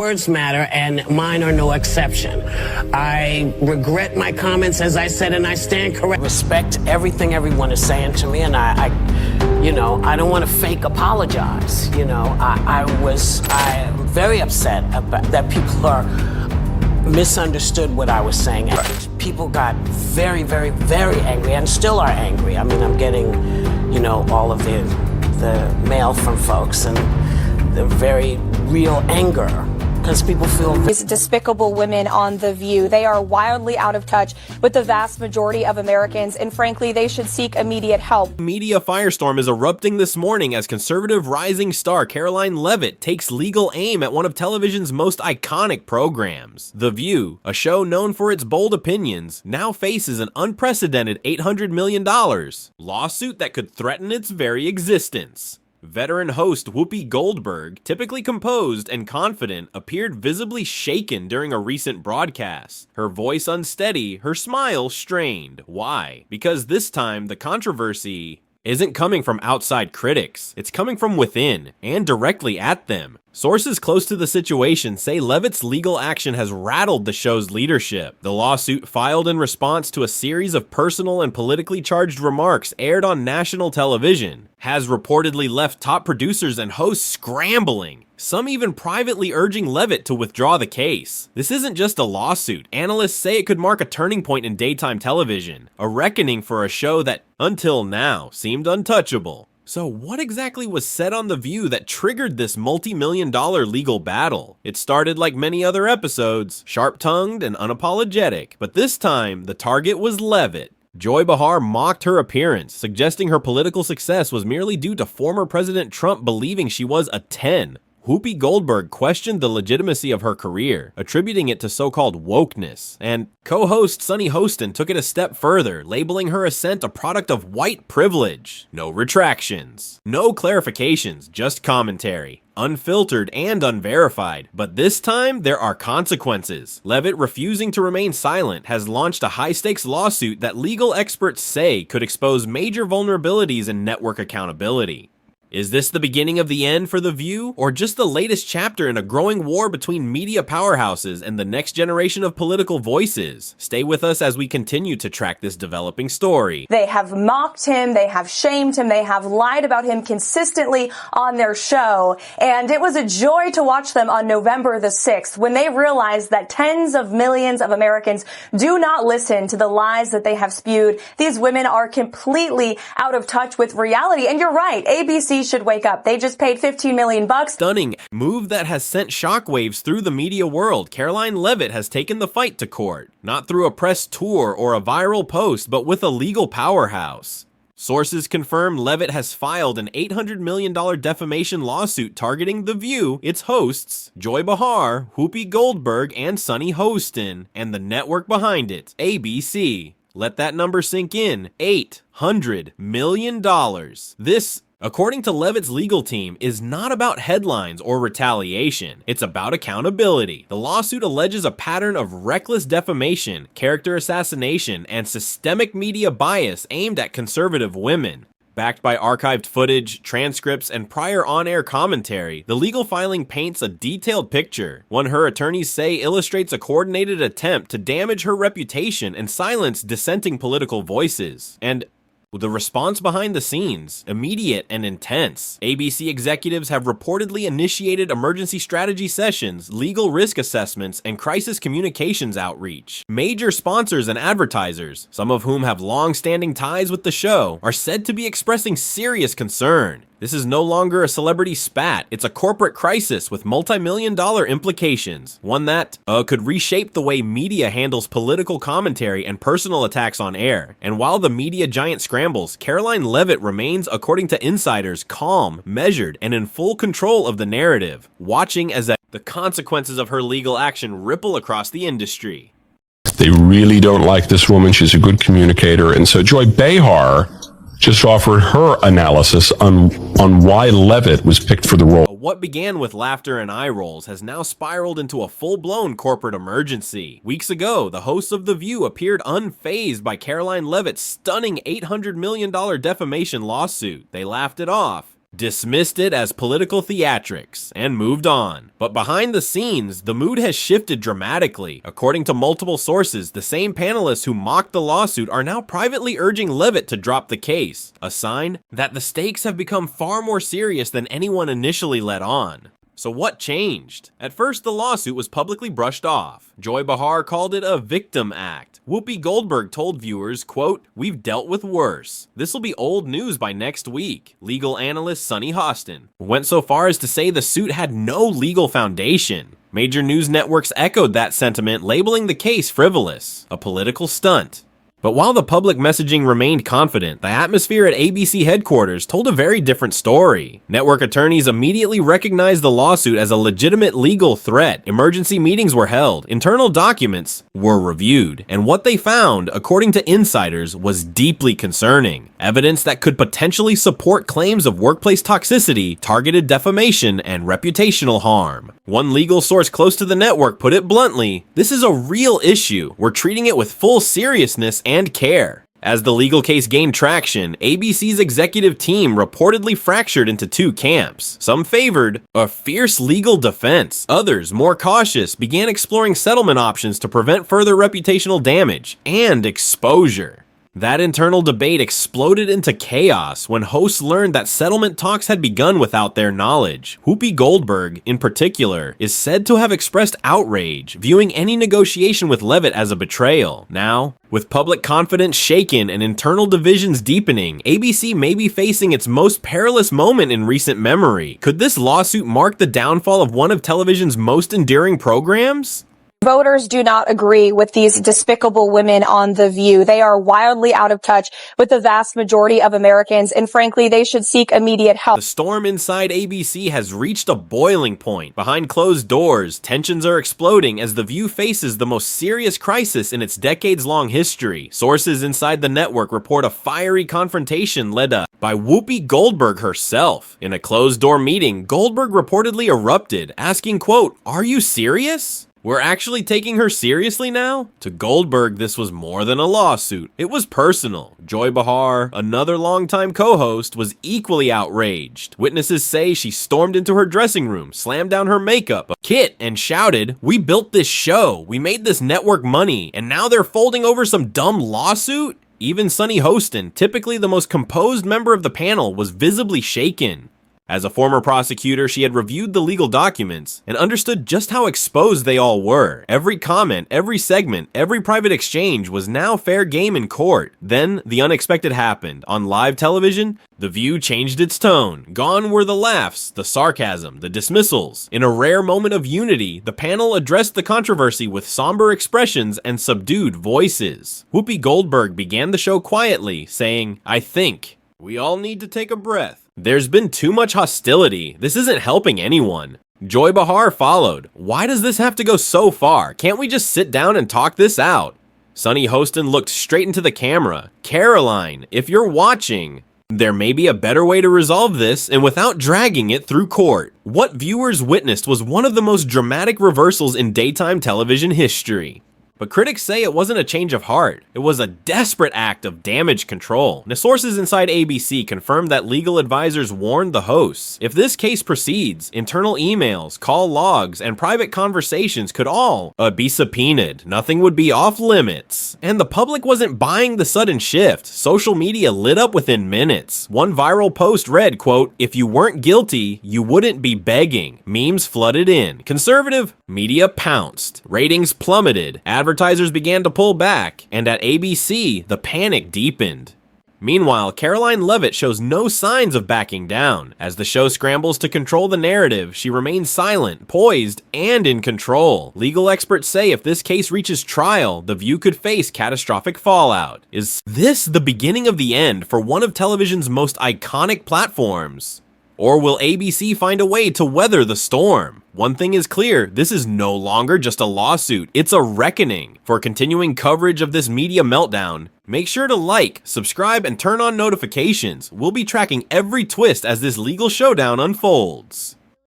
Words matter, and mine are no exception. I regret my comments, as I said, and I stand corrected. Respect everything everyone is saying to me, and I don't want to fake apologize. I'm very upset about that people are misunderstood what I was saying. People got very, very, very angry, and still are angry. I mean, I'm getting, all of the mail from folks, and the very real anger. Because people feel these despicable women on The View. They are wildly out of touch with the vast majority of Americans, and frankly, they should seek immediate help. Media firestorm is erupting this morning as conservative rising star Karoline Leavitt takes legal aim at one of television's most iconic programs. The View, a show known for its bold opinions, now faces an unprecedented $800 million lawsuit that could threaten its very existence. Veteran host Whoopi Goldberg, typically composed and confident, appeared visibly shaken during a recent broadcast. Her voice unsteady, her smile strained. Why? Because this time, the controversy isn't coming from outside critics. It's coming from within, and directly at them. Sources close to the situation say Leavitt's legal action has rattled the show's leadership. The lawsuit, filed in response to a series of personal and politically charged remarks aired on national television, has reportedly left top producers and hosts scrambling, some even privately urging Leavitt to withdraw the case. This isn't just a lawsuit. Analysts say it could mark a turning point in daytime television, a reckoning for a show that, until now, seemed untouchable. So what exactly was said on The View that triggered this multi-million-dollar legal battle? It started like many other episodes, sharp-tongued and unapologetic, but this time, the target was Leavitt. Joy Behar mocked her appearance, suggesting her political success was merely due to former President Trump believing she was a 10. Whoopi Goldberg questioned the legitimacy of her career, attributing it to so-called wokeness, and co-host Sunny Hostin took it a step further, labeling her ascent a product of white privilege. No retractions, no clarifications, just commentary. Unfiltered and unverified. But this time, there are consequences. Leavitt, refusing to remain silent, has launched a high-stakes lawsuit that legal experts say could expose major vulnerabilities in network accountability. Is this the beginning of the end for The View, or just the latest chapter in a growing war between media powerhouses and the next generation of political voices? Stay with us as we continue to track this developing story. They have mocked him, they have shamed him, they have lied about him consistently on their show, and it was a joy to watch them on November the 6th when they realized that tens of millions of Americans do not listen to the lies that they have spewed. These women are completely out of touch with reality, and you're right, ABC should wake up. They just paid $15 million. Stunning move that has sent shockwaves through the media world. Karoline Leavitt has taken the fight to court, not through a press tour or a viral post, but with a legal powerhouse. Sources confirm Leavitt has filed an $800 million defamation lawsuit targeting The View, its hosts, Joy Behar, Whoopi Goldberg, and Sunny Hostin, and the network behind it, ABC. Let that number sink in. $800 million. This, according to Leavitt's legal team, is not about headlines or retaliation. It's about accountability. The lawsuit alleges a pattern of reckless defamation, character assassination, and systemic media bias aimed at conservative women. Backed by archived footage, transcripts, and prior on-air commentary, the legal filing paints a detailed picture. One her attorneys say illustrates a coordinated attempt to damage her reputation and silence dissenting political voices. And the response behind the scenes, immediate and intense. ABC executives have reportedly initiated emergency strategy sessions, legal risk assessments, and crisis communications outreach. Major sponsors and advertisers, some of whom have long-standing ties with the show, are said to be expressing serious concern. This is no longer a celebrity spat, it's a corporate crisis with multi-million-dollar implications, one that could reshape the way media handles political commentary and personal attacks on air. And while the media giant scrambles, Karoline Leavitt remains, according to insiders, calm, measured, and in full control of the narrative, watching as the consequences of her legal action ripple across the industry. They really don't like this woman. She's a good communicator. And so Joy Behar just offered her analysis on why Leavitt was picked for the role. What began with laughter and eye rolls has now spiraled into a full-blown corporate emergency. Weeks ago, the hosts of The View appeared unfazed by Karoline Leavitt's stunning $800 million defamation lawsuit. They laughed it off. dismissed it as political theatrics, and moved on. But behind the scenes, the mood has shifted dramatically. According to multiple sources, the same panelists who mocked the lawsuit are now privately urging Leavitt to drop the case, a sign that the stakes have become far more serious than anyone initially let on. So what changed? At first, the lawsuit was publicly brushed off. Joy Behar called it a victim act. Whoopi Goldberg told viewers, quote, "We've dealt with worse. This will be old news by next week." Legal analyst Sunny Hostin went so far as to say the suit had no legal foundation. Major news networks echoed that sentiment, labeling the case frivolous, a political stunt. But while the public messaging remained confident, the atmosphere at ABC headquarters told a very different story. Network attorneys immediately recognized the lawsuit as a legitimate legal threat. Emergency meetings were held, internal documents were reviewed, and what they found, according to insiders, was deeply concerning. Evidence that could potentially support claims of workplace toxicity, targeted defamation, and reputational harm. One legal source close to the network put it bluntly, "This is a real issue. We're treating it with full seriousness and care." As the legal case gained traction, ABC's executive team reportedly fractured into two camps. Some favored a fierce legal defense. Others, more cautious, began exploring settlement options to prevent further reputational damage and exposure. That internal debate exploded into chaos when hosts learned that settlement talks had begun without their knowledge. Whoopi Goldberg, in particular, is said to have expressed outrage, viewing any negotiation with Leavitt as a betrayal. Now, with public confidence shaken and internal divisions deepening, ABC may be facing its most perilous moment in recent memory. Could this lawsuit mark the downfall of one of television's most enduring programs? Voters do not agree with these despicable women on The View. They are wildly out of touch with the vast majority of Americans, and frankly, they should seek immediate help. The storm inside ABC has reached a boiling point. Behind closed doors, tensions are exploding as The View faces the most serious crisis in its decades-long history. Sources inside the network report a fiery confrontation led by Whoopi Goldberg herself. In a closed-door meeting, Goldberg reportedly erupted, asking, quote, "Are you serious? We're actually taking her seriously now?" To Goldberg, this was more than a lawsuit. It was personal. Joy Behar, another longtime co-host, was equally outraged. Witnesses say she stormed into her dressing room, slammed down her makeup, kit, and shouted, "We built this show. We made this network money, and now they're folding over some dumb lawsuit?" Even Sunny Hostin, typically the most composed member of the panel, was visibly shaken. As a former prosecutor, she had reviewed the legal documents and understood just how exposed they all were. Every comment, every segment, every private exchange was now fair game in court. Then, the unexpected happened. On live television, The View changed its tone. Gone were the laughs, the sarcasm, the dismissals. In a rare moment of unity, the panel addressed the controversy with somber expressions and subdued voices. Whoopi Goldberg began the show quietly, saying, "I think we all need to take a breath. There's been too much hostility. This isn't helping anyone." Joy Behar followed. "Why does this have to go so far? Can't we just sit down and talk this out?" Sunny Hostin looked straight into the camera. "Karoline, if you're watching, there may be a better way to resolve this and without dragging it through court." What viewers witnessed was one of the most dramatic reversals in daytime television history. But critics say it wasn't a change of heart. It was a desperate act of damage control. Now, sources inside ABC confirmed that legal advisors warned the hosts. If this case proceeds, internal emails, call logs, and private conversations could all be subpoenaed. Nothing would be off limits. And the public wasn't buying the sudden shift. Social media lit up within minutes. One viral post read, quote, "If you weren't guilty, you wouldn't be begging." Memes flooded in. Conservative media pounced. Ratings plummeted. Advertisers began to pull back, and at ABC, the panic deepened. Meanwhile, Karoline Leavitt shows no signs of backing down. As the show scrambles to control the narrative, she remains silent, poised, and in control. Legal experts say if this case reaches trial, The View could face catastrophic fallout. Is this the beginning of the end for one of television's most iconic platforms? Or will ABC find a way to weather the storm? One thing is clear, this is no longer just a lawsuit, it's a reckoning. For continuing coverage of this media meltdown, make sure to like, subscribe, and turn on notifications. We'll be tracking every twist as this legal showdown unfolds.